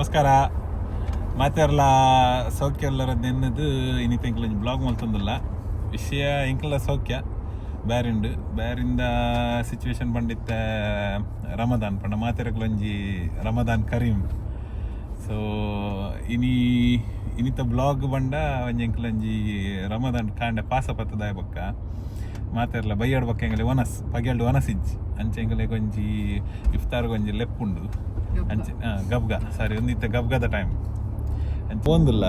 ನಮಸ್ಕಾರ. ಮಾತೆರ್ಲ ಸೌಖ್ಯ ಎಲ್ಲರದ್ದು ಎನ್ನದು ಇನ್ನಿತ ಎಂಕಲ ಬ್ಲಾಗ್ ಮಲ್ತೊಂದಿಲ್ಲ. ವಿಷಯ ಎಂಕಲ ಸೌಖ್ಯ ಬ್ಯಾರಿಂಡು ಬ್ಯಾರಿಂದ ಸಿಚುವೇಶನ್ ಪಂಡಿತ್ತ ರಮದಾನ್ ಪಂಡ ಮಾತೆರಕ್ಲೊಂಜಿ ರಮದಾನ್ ಕರೀಮ್. ಸೊ ಇನ್ನಿತ ಬ್ಲಾಗ್ ಬಂಡ ಒಂಜಿ ಎಂಕಲೊಂಜಿ ರಮದಾನ್ ಕಾಂಡೆ ಪಾಸ ಪತ್ತದಾಯ ಬೊಕ್ಕ ಮಾತೆರ್ಲ ಬೈಯಾಡ್ ಬೊಕ್ಕ ಎಂಗಲೆ ಒನಸ್ ಪಗೆಲ್ಡು ಒನಸ್ ಇಜ್ಜಿ ಅಂಚೆ ಎಂಗಲೆ ಒಂಜಿ ಇಫ್ತಾರ್ಗೆ ಒಂಜಿ ಲೆಪ್ಪುಂಡು ಅಂಚೆ ಗಬ್ಗಾ ಸಾರಿ ಒಂದಿತ್ತ ಗಬ್ಗದ ಟೈಮ್ ಅಂಚೆ ಒಂದಿಲ್ಲ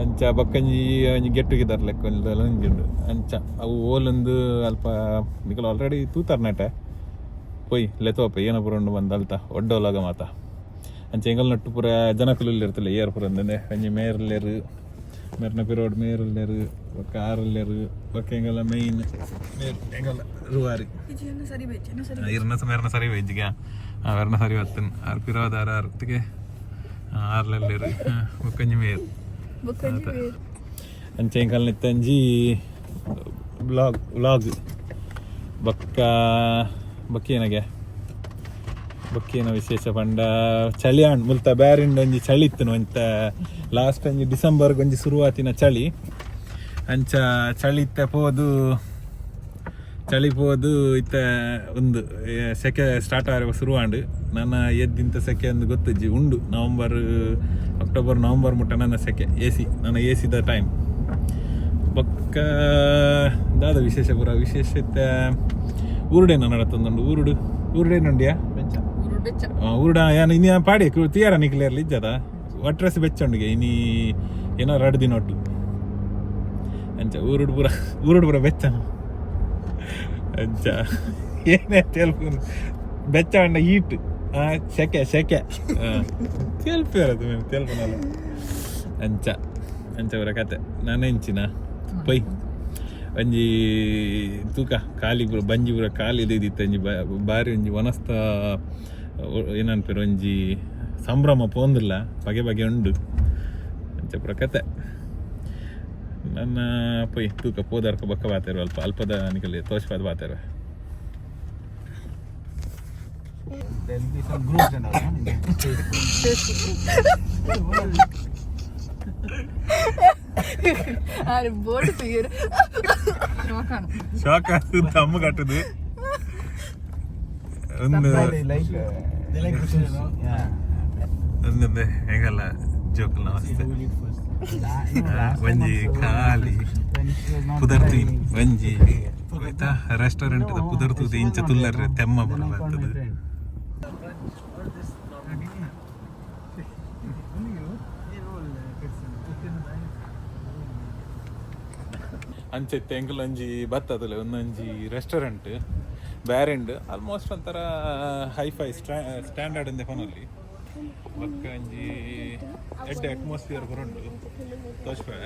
ಅಂಚ ಬಕ್ಕಂಜಿ ಒಂಜಿ ಗೆಟ್ ಟುಗೆದರ್ ಲೆಕ್ಕ ಒಂಜುಂಡು ಅಂಚ ಅವು ಓಲೊಂದು ಅಲ್ಪ ನಿಕಲ್ ಆಲ್ರೆಡಿ ತೂತಾರ್ ನೆಟೆ ಪೊಯ್ ಲೆತೋಪ ಏನೋ ಪುರಂಡು ಬಂದು ಅಲ್ತ ಒಡ್ಡೋಲಾಗ ಮಾತ ಅಂಚೆ ಎಂಗಲ್ ನಟ್ಟು ಪೂರ ಜನಕುಲು ಇರ್ತಲ್ಲ ಏರ್ ಪುರ ಅಂದಂದೆ ಒಂಜಿ ಮೇರ್ಲೇರು ಮೇರ್ನ ಪಿರೋಡ್ ಮೇರಲ್ಲೇರು ಬೊಕ್ಕ ಆರಲ್ಲೇರು ಬೊಕ್ಕ ಎಂಗಲ್ಲ ಮೈನ್ ಮೇರ್ ಎಂಗಲ್ಲ ರೂವಾರಿ ಮೇರ್ನ ಸರಿ ಬೈಜಿಗೆ ವೆರ್ನ ಸರಿ ಬತ್ತನ್ ಆರು ಪಿರೋದ್ ಆರು ತಿಗೆ ಆರ್ಲೆಲ್ಲೇರು ಬೊಕ್ಕಂಜಿ ಮೇರ್ ಅಂಚೆ ಎಂಕಲ್ ನಿತ್ತಂಜಿ ವ್ಲಾಗ್ ಬಕ್ಕೇನಗೆ ಬೊಕ್ಕೇನ ವಿಶೇಷ ಪಂಡ ಚಳಿಯಾಣ್ ಮುಲ್ತ ಬ್ಯಾರಿಂಡ್ ಒಂಜಿ ಚಳಿ ಇತ್ತನು ಅಂತ ಲಾಸ್ಟ್ ಒಂಜಿ ಡಿಸೆಂಬರ್ಗೆ ಒಂಜಿ ಶುರುವಾತಿನ ಚಳಿ ಅಂಚ ಚಳಿ ಇತ್ತ ಚಳಿ ಪೋದು ಇತ್ತ ಒಂದು ಸೆಕೆ ಸ್ಟಾರ್ಟ್ ಆಗ ಶುರುವಾಂಡು ನನ್ನ ಎದ್ದಿಂತ ಸೆಕೆ ಒಂದು ಗೊತ್ತಜ್ಜಿ ಉಂಡು ಅಕ್ಟೋಬರ್ ನವಂಬರ್ ಮುಟ್ಟ ನನ್ನ ಸೆಕೆ ನನ್ನ ಎಸಿದ ಟೈಮ್ ಬೊಕ್ಕ ದಾದ ವಿಶೇಷ ಪೂರ ವಿಶೇಷ ಇತ್ತ ಊರುಡೇನ ನಡತ್ತೊಂದುಂಡು ಊರುಡೇನುಂಡ್ಯಾ ಊರುಡ ಇನ್ನು ಪಾಡಿ ತೀಯಾರ ನಿಕ್ಲೇರ್ಲಿ ಇಜ್ಜದ ಒಟ್ರೆಸ್ ಬೆಚ್ಚೊಂಡಿಗೆ ಇನಿ ಏನೋ 2 ದಿನ ಒಟ್ಟು ಅಂಚ ಊರುಡು ಪೂರ ಬೆಚ್ಚ ಅಂಚ ಏನೇ ತೆಲ್ಪು ಬೆಚ್ಚ ಅಂಡ ಈಟ್ ಸೆಕೆ ತೆಲ್ಪೇರದು మేము ತೆಲ್ಪನಲ್ಲ ಅಂಚ ಅವರ ಕತೆ ನಾನು ಹೆಂಚಿನ ಪೈ ಒಂಜಿ ತೂಕ ಖಾಲಿ ಪೂರ ಬಂಜಿ ಪೂರ ಖಾಲಿ ಇದಿತ್ತು ಒಂಜಿ ಬಾರಿ ಒಂಜಿ ವನಸ್ತ ಏನನ್ಪೇರು ಒಂಜಿ ಸಂಭ್ರಮ ಪೋಂದಿಲ್ಲ ಬಗೆ ಉಂಡು ಅಂಚ ಪೂರ ಕತೆ ನನ್ನ ಪೈ ತೂಕ ಪೋದಾರ್ಕ ಬಕ್ಕ ಬಾತೇರು ಅಲ್ಪದ ನಿಕಲಿ ತೋಚ್ಪಾದ ಬಾತೇರು ಬೋರ್ಡ್ ಫಿಗರ್ ಶಾಕ್ ಆಗ್ತದೆ ಅಮ್ಮ ಕಟ್ಟದು ಒಂದೊಂದೇ ಹೆಂಗಲ್ಲ ಜೋಕಲ್ ನಮಸ್ತೆ ಒಂಜಿ ಖಾಲಿ ಪುದರ್ತಿ ಒಂಜಿ ಆಯ್ತಾ ರೆಸ್ಟೋರೆಂಟ್ ಪುದರ್ತುದು ಇಂಚ ತುಲ್ಲರ ತೆಮ್ಮ ಬರ್ತದೆ ಅಂಚೆತ್ತೆ ಎಂಕಲ್ ಒಂಜಿ ಬತ್ತದಲ್ಲ ಒಂದೊಂಜಿ ರೆಸ್ಟೋರೆಂಟ್ ಬ್ಯಾರೆಂಡ್ ಆಲ್ಮೋಸ್ಟ್ ಒಂಥರ ಹೈಫೈ ಸ್ಟ್ಯಾಂಡರ್ಡ್ ಇಂದ ಫೋನಲ್ಲಿ ಬಕ್ಕ ಒಂಜಿ ಎಡ್ಡೆ ಅಟ್ಮಾಸ್ಫಿಯರ್ ಬರೋಂಡು ತೋಚ್ಪೆ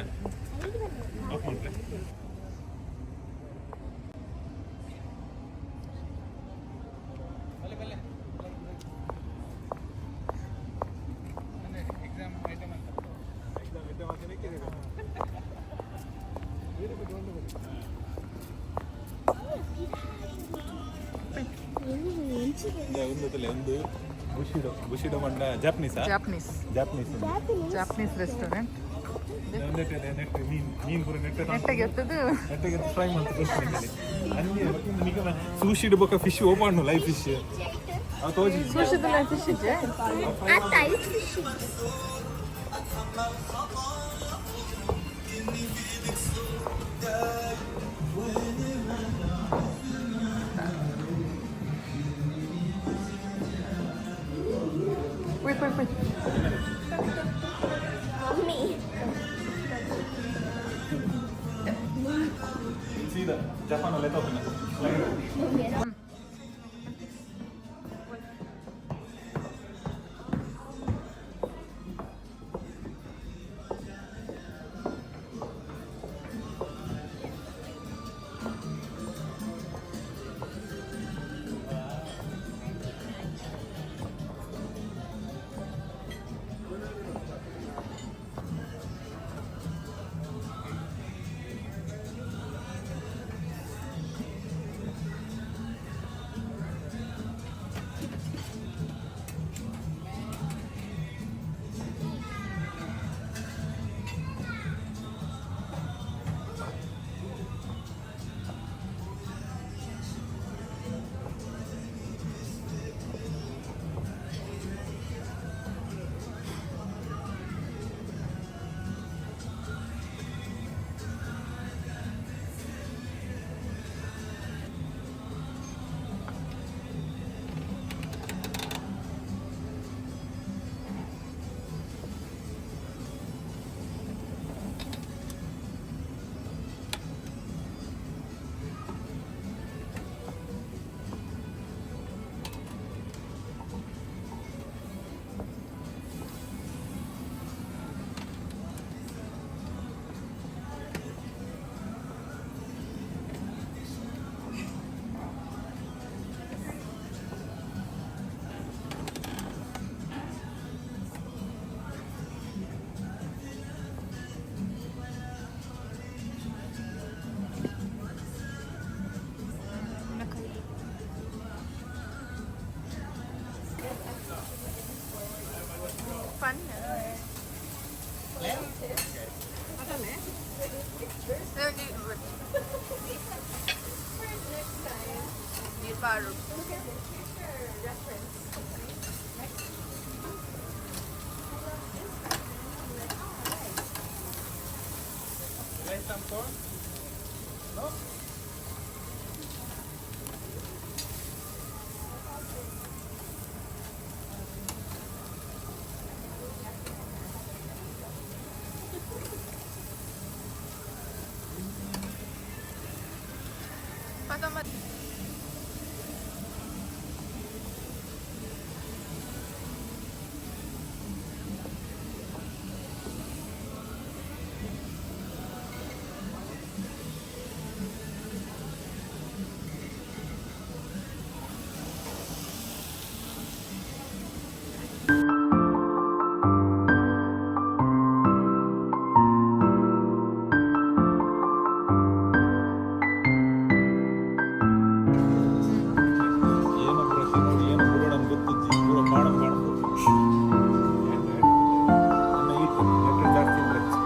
ಆಫ್ ಮಾಡ್ರೆ ಒಂದು ಬುಷಿಡೋ ಮಂಡ ಜಾಪನೀಸ್ ರೆಸ್ಟೋರೆಂಟ್ ಮೀನ್ ಪೂರ ನೆಟ್ಟಗೆ ಫ್ರೈ ಮಾಡ್ತಾರೆ ಸೂಶಿಡ್ ಬೊಕ್ಕ ಫಿಶ್ ಓಪನ್ ಲೈವ್ ಫಿಶ್ ಸುಶಿದ ಲೈವ್ ಫಿಶ್ ಇದೆ Wait. Mommy. See the Japan let open. Claro. Patama. ಏನು ಪ್ರತಿ ಏನು ಬುರುಡನ್ ಗೊತ್ತಿಜ್ಜಿ ಪೂರ ಬಾಣಂ ಬಾಣಂ ನನ್ನ ಈಟ್ ಎಟ್ರ ಜಾಸ್ತಿ ಇಲ್ಲಚ್ಚಿ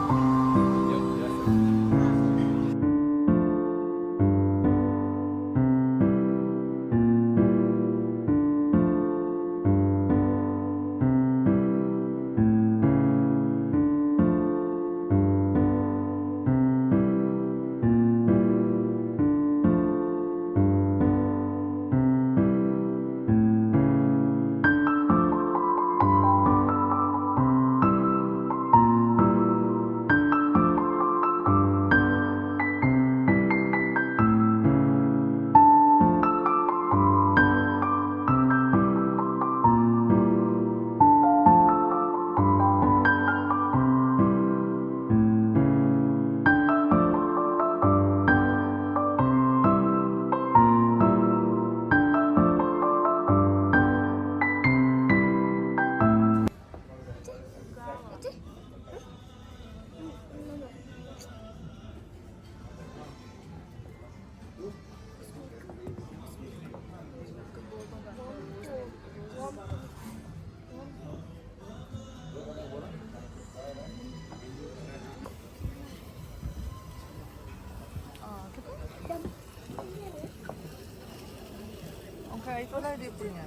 Okay, ito lang dito niya.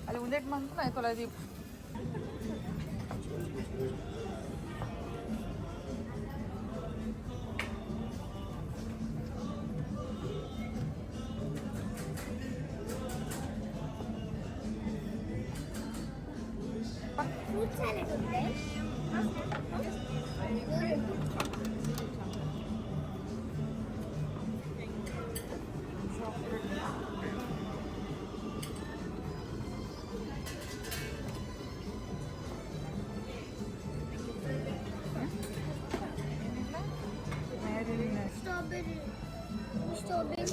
Alam mo, net man ko na ito lang dito. Fruit salad ఉంది. Strawberry. Strawberry.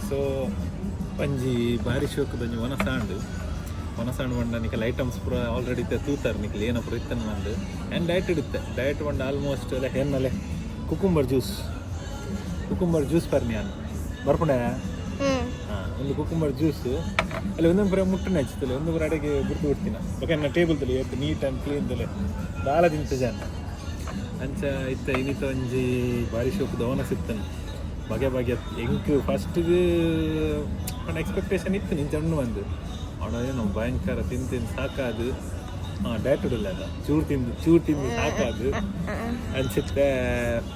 So ಪಂಜಿ ಬಾರಿ ಶೋಕದ ವನ ಸಾಂಡ್ ಮನಸ್ಸಂಡು ಬಂಡ ನಿಕಲ್ ಐಟಮ್ಸ್ ಪೂರ ಆಲ್ರೆಡಿ ಇತ್ತೆ ತೂತಾರೆ ನಿಕಲ್ ಏನೋ ಪೂರ ಇತ್ತನ ನಂದು ಆ್ಯಂಡ್ ಡಯಟ್ ಇಡುತ್ತೆ ಡಯಟ್ ಬಂದು ಆಲ್ಮೋಸ್ಟ್ ಅಲ್ಲ ಏನಲ್ಲೇ ಕುಕುಂಬರ್ ಜ್ಯೂಸ್ ಪರ್ನಿ ನಾನು ಬರ್ಪುಂಡೆ ಹಾಂ ಒಂದು ಕುಕುಂಬರ್ ಜ್ಯೂಸು ಅಲ್ಲಿ ಒಂದೊಂದು ಪುರ ಮುಟ್ಟನೆ ಹಚ್ತಲೆ ಒಂದು ಪುರ ಅಡಿಗೆ ಬಿಟ್ಟು ಬಿಡ್ತೀನಿ ಓಕೆ ನನ್ನ ಟೇಬಲ್ ತಲೆ ಎದ್ದು ನೀಟ್ ಆ್ಯಂಡ್ ಕ್ಲೀನ್ ತಲೆ ಭಾಳ ದಿನ ಜನ ಅಂಚ ಇತ್ತ ಇನ್ನಿತ ಒಂಜಿ ಬಾರಿ ಶೋಕದ ಓನ ಸಿಗ್ತಾನೆ ಬಗೆ ಹೆಂಗೆ ಫಸ್ಟಿಗೆ ಒಂದು ಎಕ್ಸ್ಪೆಕ್ಟೇಷನ್ ಇತ್ತು ನಿಂಚ ಹಣ್ಣು ಒಂದು ಅವನೇನು ಭಯಂಕರ ತಿಂದು ಸಾಕಾದು ಡಯಟ್ ಇಡಲ್ಲ ಅಲ್ಲ ಚೂರು ತಿಂದು ಸಾಕಾದು ಅನ್ಸುತ್ತೆ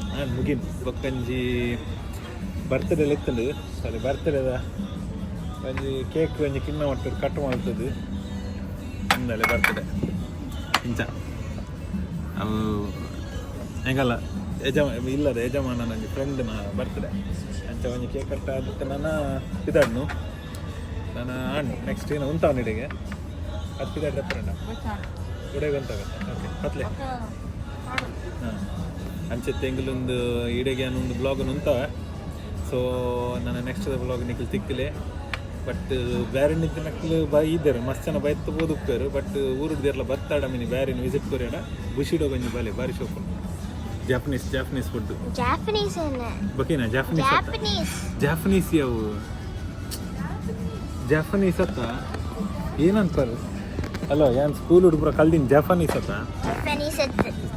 ನಾನು ಮುಗಿನ್ ಬೊಕ್ಕಂಜಿ ಬರ್ತಡೇ ಇತ್ತದು ಸಾರಿ ಬರ್ತಡೇದ ಒಂಜಿ ಕೇಕ್ ಒಂಜಿ ಕಿನ್ನ ಮಟ್ಟದು ಕಟ್ ಮಾಡ್ತದೆ ಅಂದಲೆ ಬರ್ತಡೇ ಇಂಚ ಅವು ಹೆಂಗಲ್ಲ ಯಜಮಾನ ನನಗೆ ಫ್ರೆಂಡ್ನ ಬರ್ತಡೇ ಅಂಚ ಒಂಜಿ ಕೇಕ್ ಕಟ್ಟ ಅದಕ್ಕೆ ನಾನು ಇದಾಡ್ನು ನಾನು ಹಣ್ಣು ನೆಕ್ಸ್ಟ್ ಏನು ಉಂಟಾವ ನಿಡೆಗೆ ಅದು ಪಿದಾಡ್ರೆ ಫ್ರೆಂಡ ಉಡೆಗೆ ಉಂಟಾಗತ್ತೆ ಓಕೆ ಮತ್ತಲೇ ಹಾಂ ಅಂಚೆ ಎಂಗಲೊಂದು ಇಡೆಗೆ ಒಂದು ಬ್ಲಾಗನ್ನು ಉಂಟಾವ ಸೊ ನಾನು ನೆಕ್ಸ್ಟ್ ಬ್ಲಾಗ್ ನಿಖಲ್ ತಿಕ್ಕಲೆ ಬಟ್ ಬೇರೆ ನಿಂತು ನಕ್ಲು ಇದ್ದಾರೆ ಮಸ್ತ್ ಜನ ಬೈತು ಓದುಕ್ತಾರೆ ಬಟ್ ಊರಿಡ್ದಿರಲ್ಲ ಬತ್ತಾಡ ಮೀನಿ ಬೇರೆ ವಿಸಿಟ್ ಕೊರಿಯಾಡ ಬುಷಿಡೋ ಬಂಜಿ ಬಾಲೆ ಬಾರಿ ಶೋಪ್ ಜಾಪನೀಸ್ ಫುಡ್ ಬಕೇನಾ ಜಾಪನೀಸ್ ಅವು ಜಾಪನೀಸ್ ಅತ್ತ ಏನಂತಾರೆ ಅಲ್ಲ ಏನು ಸ್ಕೂಲ್ ಹುಡುಗ್ರ ಕಲ್ದಿನ ಜಾಪನೀಸ್ ಅತ್ತ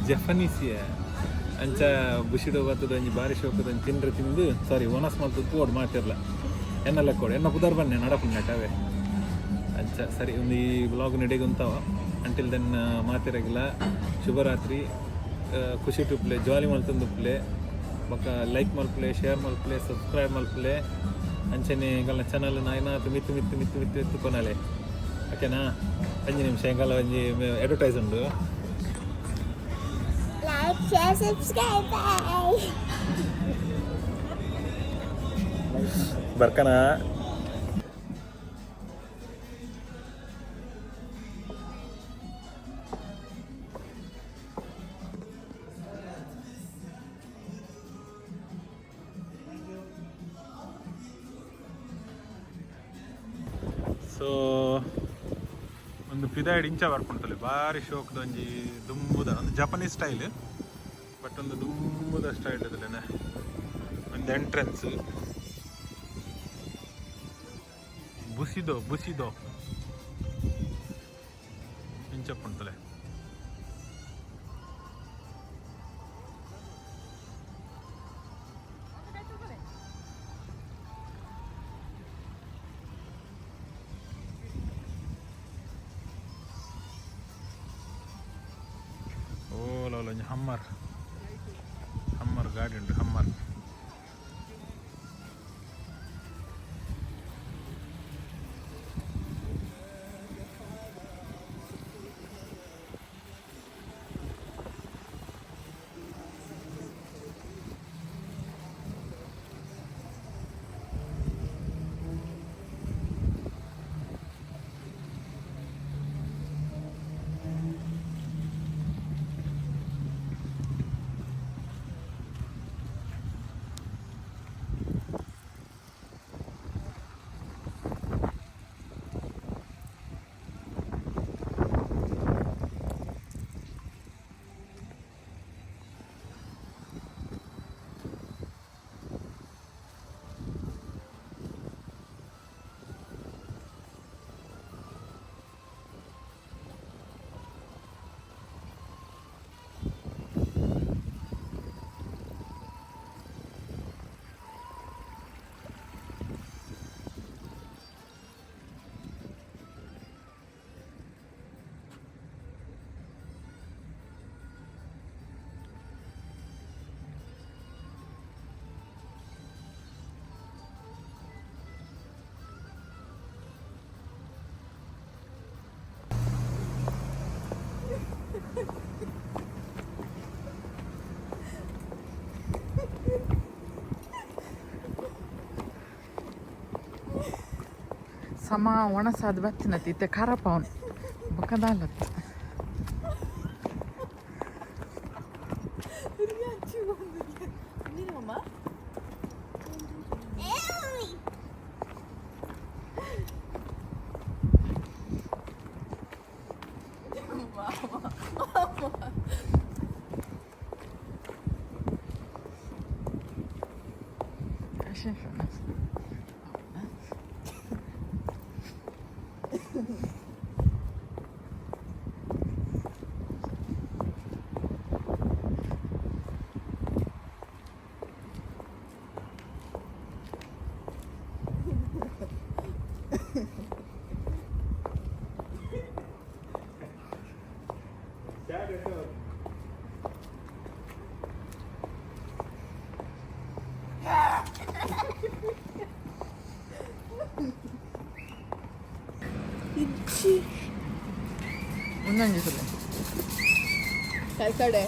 ಜಪನೀಸಿಯ ಅಂಚ ಬುಷಿಡೋ ಬರ್ತದ ಒಂಜಿ ಬಾರಿ ಶೋಕದ ತಿಂದು ಸಾರಿ ಓನಸ್ ಮಲ್ತದ್ದು ಓಡ್ ಮಾಡ್ತಿರ್ಲ ಎನ್ನೆಲ್ಲ ಕೊಡು ಎನ್ನ ಪುದರ್ ಬನ್ನಿ ನಡಪುಣ್ಣೆ ಅಂಚ ಸರಿ ಒಂದು ಈ ಬ್ಲಾಗ್ ನಡೆಗೆ ಉಂತಾವ ಅಂಟಿಲ್ ದೆನ್ ಮಾತಿರಾಗಿಲ್ಲ ಶುಭರಾತ್ರಿ ಖುಷಿ ಟುಪ್ಲೆ ಜಾಲಿ ಮಲ್ತಂದುಪ್ಲೆ ಬೊಕ್ಕ ಲೈಕ್ ಮಲ್ಪ್ಲೆ ಶೇರ್ ಮಲ್ಪ್ಲೆ ಸಬ್ಸ್ಕ್ರೈಬ್ ಮಲ್ಪ್ಲೆ ಅಂಚನೆ ಎಂಗಲ್ಲ ಚಾನಲ್ ನಾಯ್ನಾತು ಮಿತ್ತು ಎತ್ತುಕೊನಲೆ ಓಕೆನಾ 5 ನಿಮಿಷ ಎಂಗಲ್ಲ ಒಂಜಿ ಅಡ್ವರ್ಟೈಸ್ ಉಂಡು Like, share, subscribe, bye. ಬರ್ಕನಾ ಸೊ ಒಂದು ಪಿದಾಯ್ಡ್ ಇಂಚ ಬರ್ಕೊಂತಲೆ ಭಾರಿ ಶೋಕ್ದ ಒಂಜಿ ದುಂಬುದ ಒಂದು ಜಪನೀಸ್ ಸ್ಟೈಲ್ ಬಟ್ ಒಂದು ದುಂಬುದ ಸ್ಟೈಲ್ ಅದಲ್ಲೇನೆ ಒಂದು ಎಂಟ್ರೆನ್ಸ್ ಬುಸಿದೋ ಇಂಚಪ್ಪುಂಟಲೆ ಹಮ್ಮರ್ ಗಾಡಿ ಉಂಟು ಹಮ್ಮರ್ ಸಮ ಒಣಸಾದ ಬತ್ತಿನತಿ ಇತ್ತೆ ಖಾರಪ್ಪ ಅವನು ಬೊಕ್ಕದಾಲತ್ತ ಒಂದೊಂದು ಸಲ ಕಡೆ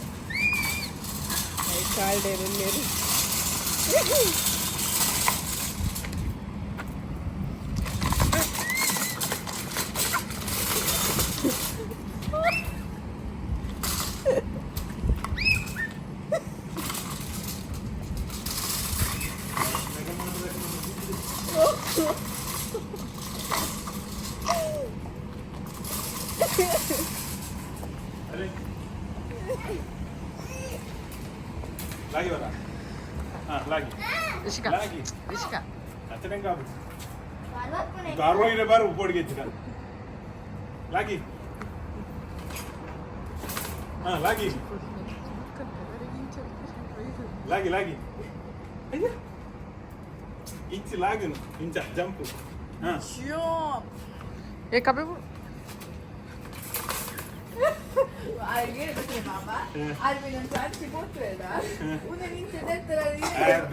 ಕಾಲ್ಡೇರು Lagi mana? Lagi. Rishika. Lagi. Rishika. Acha neng kamu. Garo ini baru upor gitu kan. Lagi. Lagi. Lagi. Ayo. Inci lagi no. Inca jump. ఏ కబే Alguien de mamá, alguien en chat si potreda. Una incidente la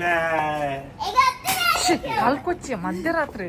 Bye. కాల్కొచ్చి మధ్యరాత్రి